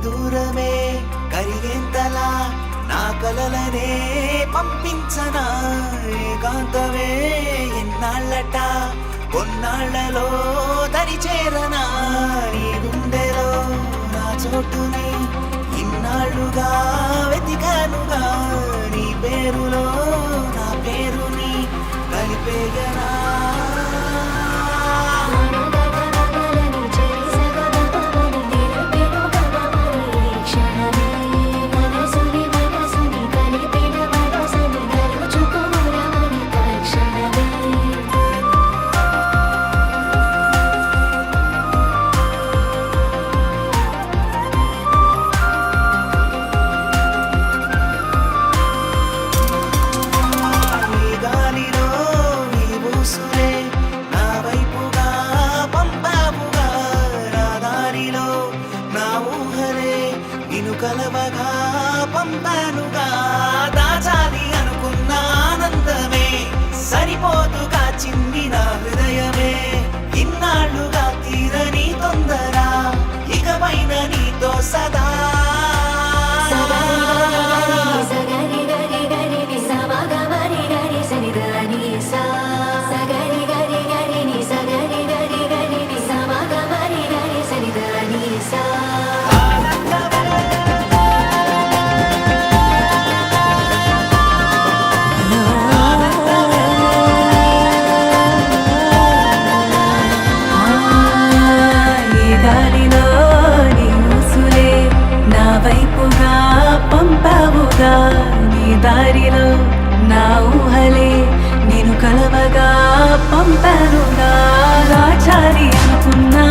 దూరమే కరిగేంతలా నా కలలనే పంపించనా ఏకాంతమే ఎన్నాళ్ళట కొన్నాళ్లలో దరిచేరనా నీ గుండెలో నా చోటుని ఇన్నాళ్ళుగా వెతికానుగా నీ పేరులో నా పేరుని కలిపేయనా కలవగా పంపానుగా దాచాలి అనుకున్న ఆనందమే సరిపోతుగా చిన్ని నా హృదయమే ఇన్నాళ్ళుగా తీరని తొందర ఇకపైన నీతో సదా పంపావుగా నీ దారిలో నా ఊహలే నేను కలవగా పంపానుగా రాచారి అనుకున్నా